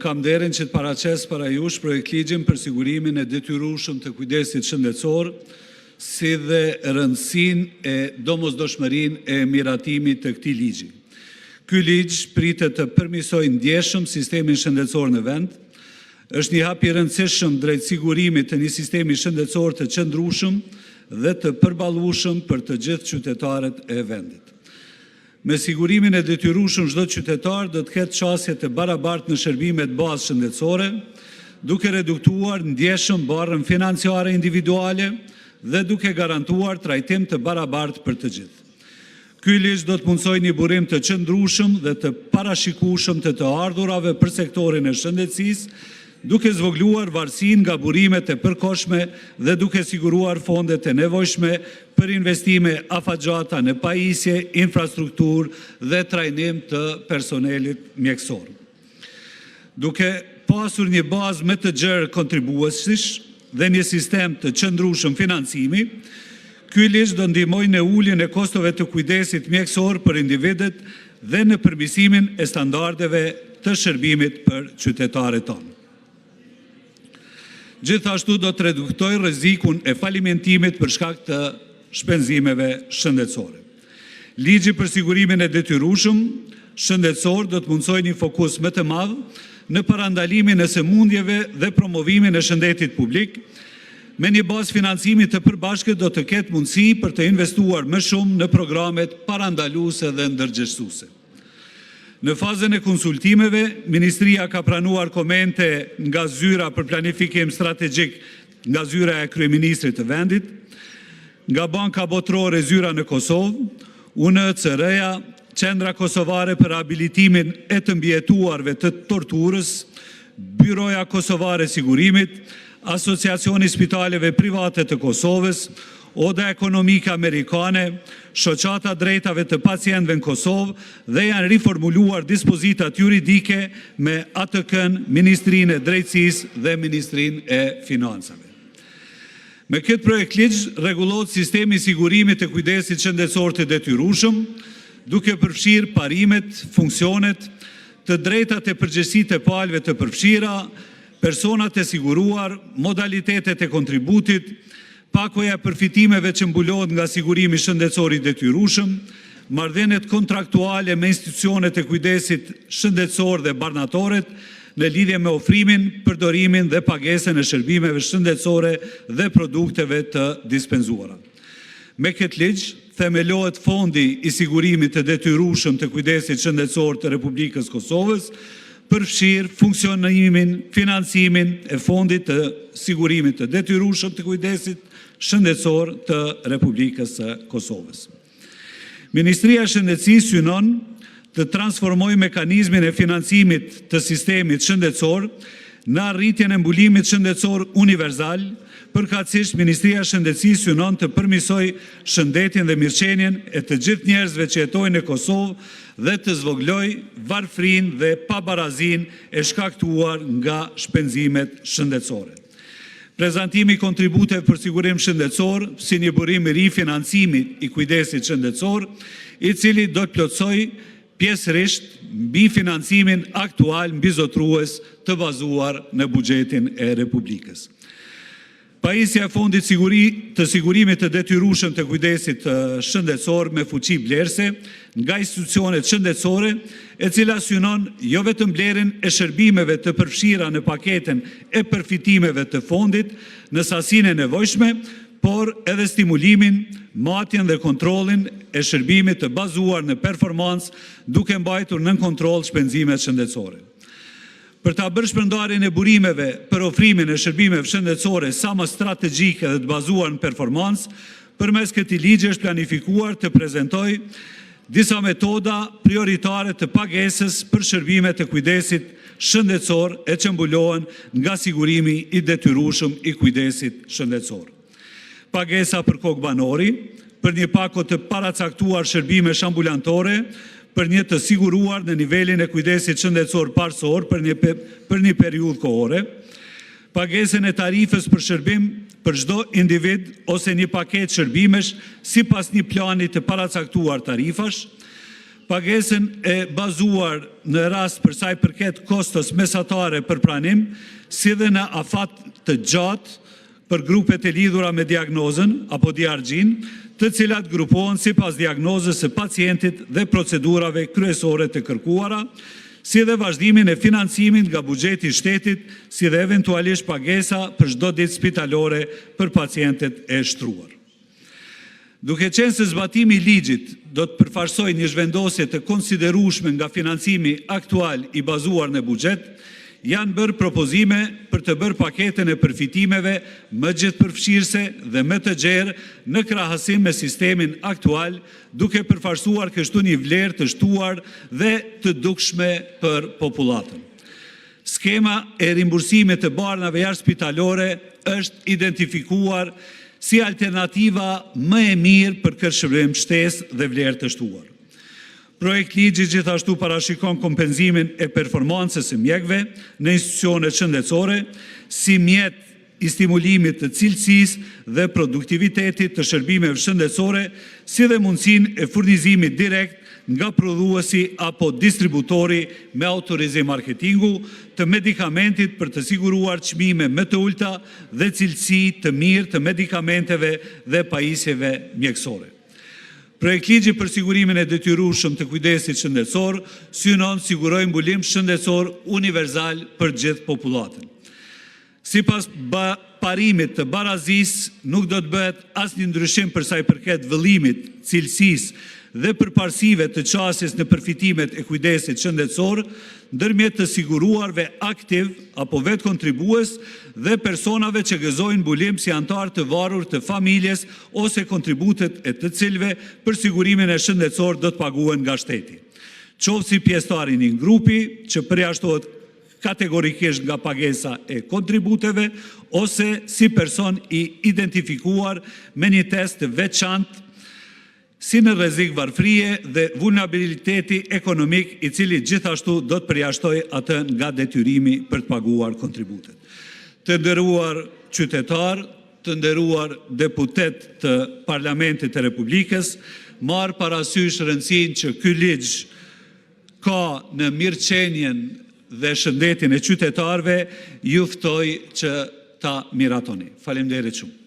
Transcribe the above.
kam nderin që të paraqes para jush projekt ligjin për sigurimin e detyrueshëm të kujdesit shëndetësor, si dhe rëndësinë e domosdoshmërinë e miratimit të këtij ligji. Ky ligj pritet të përmirësojë ndjeshëm sistemin shëndetësor në vend, është një hap i rëndësishëm drejt sigurimit të një sistemi shëndetësor të qëndrueshëm dhe të përballueshëm për të gjithë qytetarët e vendit. Me sigurimin e detyrueshëm çdo qytetar do të ketë çësje të barabartë në shërbimet bazë shëndetësore, duke reduktuar ndjeshëm barrën financiare individuale dhe duke garantuar trajtim të barabartë për të gjithë. Ky ligj do të mundsojë një burim të qëndrueshëm dhe të parashikueshëm të ardhurave për sektorin e shëndetësisë, duke zvogluar varësinë nga burimet e përkohshme dhe duke siguruar fondet e nevojshme për investime afatgjata në pajisje, infrastrukturë dhe trajnim të personelit mjekësor. Duke pasur një bazë me të gjerë kontribuesish dhe një sistem të qëndrueshëm financimi, ky ligj do ndihmojë në uljen e kostove të kujdesit mjekësor për individet dhe në përmirësimin e standardeve të shërbimit për qytetarët tonë. Gjithashtu do të reduktojë rrezikun e falimentimit për shkak të shpenzimeve shëndetësore. Ligji për sigurimin e detyrueshëm shëndetësor do të mundsojë një fokus më të madh në parandalimin e sëmundjeve dhe promovimin e shëndetit publik. Me një bazë financimi të përbashkët do të ketë mundësi për të investuar më shumë në programet parandaluese dhe ndërgjegjësuese. Në fazën e konsultimeve, Ministria ka pranuar komente nga zyra për planifikim strategjik nga zyra e kryeministrit të vendit, nga Banka Botërore zyra në Kosovë, UNHCR-ja, Qendra Kosovare për Rehabilitimin e të mbijetuarve të torturës, Byroja Kosovare Sigurimit, Asociacioni Spitaleve Private të Kosovës, Oda Ekonomike Amerikane, Shoqata Drejtave të Pacientëve në Kosovë dhe janë riformuluar dispozitat juridike me ATK-n, Ministrinë e Drejtësisë dhe Ministrinë e Financave. Me këtë projekt ligj rregullohet sistemi i sigurimit të kujdesit shëndetësor të detyrueshëm, duke përfshirë parimet, funksionet, të drejtat e përgjegjësitë e palëve të përfshira, personat e siguruar, modalitetet e kontributit, pakoja përfitimeve që mbulohet nga sigurimi shëndetësor i detyrueshëm, marrëdhëniet kontraktuale me institucionet e kujdesit shëndetësor dhe barnatoret në lidhje me ofrimin, përdorimin dhe pagesën e shërbimeve shëndetësore dhe produkteve të dispenzuara. Me këtë ligj themelohet Fondi i sigurimit të detyrueshëm të kujdesit shëndetësor të Republikës Kosovës, përfshirë funksionimin, financimin e Fondit të sigurimit të detyrueshëm të kujdesit shëndetësor të Republikës së Kosovës. Ministria e Shëndetësisë synon të transformojë mekanizmin e financimit të sistemit shëndetësor në arritjen e mbulimit shëndetësor universal. Përkatësisht, Ministria e Shëndetësisë synon të përmirësojë shëndetin dhe mirëqenien e të gjithë njerëzve që jetojnë në Kosovë dhe të zvogëlojë varfrinë dhe pabarazinë e shkaktuar nga shpenzimet shëndetësore. Prezantimi i kontributeve për sigurim shëndetësor si një burim i ri financimit i kujdesit shëndetësor, i cili do të plotësojë pjesërisht mbi financimin aktual mbizotrues të bazuar në buxhetin e Republikës. Pajisja e Fondit të sigurimit të detyrueshëm të kujdesit shëndetësor me fuqi blerëse nga institucionet shëndetësore, e cila synon jo vetëm blerjen e shërbimeve të përfshira në paketën e përfitimeve të fondit në sasinë e nevojshme, por edhe stimulimin, matjen dhe kontrollin e shërbimit të bazuar në performancë, duke mbajtur nën kontroll shpenzimet shëndetësore. Për ta bërë shpërndarjen e burimeve për ofrimin e shërbimeve shëndetësore sa më strategjike dhe të bazuar në performancë, përmes këtij ligji është planifikuar të prezantojë disa metoda prioritare të pagesës për shërbimet e kujdesit shëndetësor e që mbulohen nga sigurimi i detyrueshëm i kujdesit shëndetësor. Pagesa për kokë banori, për një pako të paracaktuar shërbimesh ambulantore, për një të siguruar në nivelin e kujdesit shëndetësor parësor për një periudhë kohore, pagesën e tarifës për shërbim për çdo individ ose një paketë shërbimesh sipas një plani të paracaktuar tarifash, pagesën e bazuar në rast për sa i përket kostos mesatare për pranim, si dhe në afat të gjatë për grupet e lidhura me diagnozën apo diargjin, të cilat grupohen sipas diagnozës së pacientit dhe procedurave kryesore të kërkuara, si dhe vazhdimin e financimit nga buxheti i shtetit, si dhe eventualisht pagesa për çdo ditë spitalore për pacientet e shtruar. Duke qenë se zbatimi i ligjit do të përfaqësojë një zhvendosje të konsiderueshme nga financimi aktual i bazuar në buxhet, janë bërë propozime për të bërë paketën e përfitimeve më gjithëpërfshirëse dhe më të gjerë në krahasim me sistemin aktual, duke përfaqësuar kështu një vlerë të shtuar dhe të dukshme për popullatën. Skema e rimbursimit të barnave jashtëspitalore është identifikuar si alternativa më e mirë për këtë shërbim shtesë dhe vlerë të shtuar. Projekt ligji gjithashtu parashikon kompenzimin e performancës së mjekëve në institucionet shëndetësore si mjet i stimulimit të cilësisë dhe produktivitetit të shërbimeve shëndetësore, si dhe mundësinë e furnizimit direkt nga prodhuesi apo distributori me autorizim marketingu të medikamentit për të siguruar çmime më të ulta dhe cilësi të mirë të medikamenteve dhe pajisjeve mjekësore. Projekt ligji për sigurimin e detyrueshëm të kujdesit shëndetësor synon sigurojë mbulim shëndetësor universal për gjithë popullatën. Sipas parimit të barazisë, nuk do të bëhet asnjë ndryshim për sa i përket vëllimit, cilësisë dhe përparësive të qasjes në përfitimet e kujdesit shëndetësor, ndërmjet të siguruarve aktiv apo vetë kontribues dhe personave që gëzojnë mbulim si antar të varur të familjes ose kontributet e të cilve për sigurimin e shëndetësor do të paguen nga shteti. Qoftë si pjesëtar i një grupi që përjashtohet kategorikisht nga pagesa e kontributeve ose si person i identifikuar me një test të veçantë si në rrezik varfrie dhe vulnerabiliteti ekonomik i cili gjithashtu do të përjashtojë atë nga detyrimi për të paguar kontributet. Të nderuar qytetarë, të nderuar deputet të Parlamentit të Republikës, marr parasysh rëndësinë që ky ligj ka në mirëqenien dhe shëndetin e qytetarëve, ju ftoj që ta miratoni. Faleminderit shumë.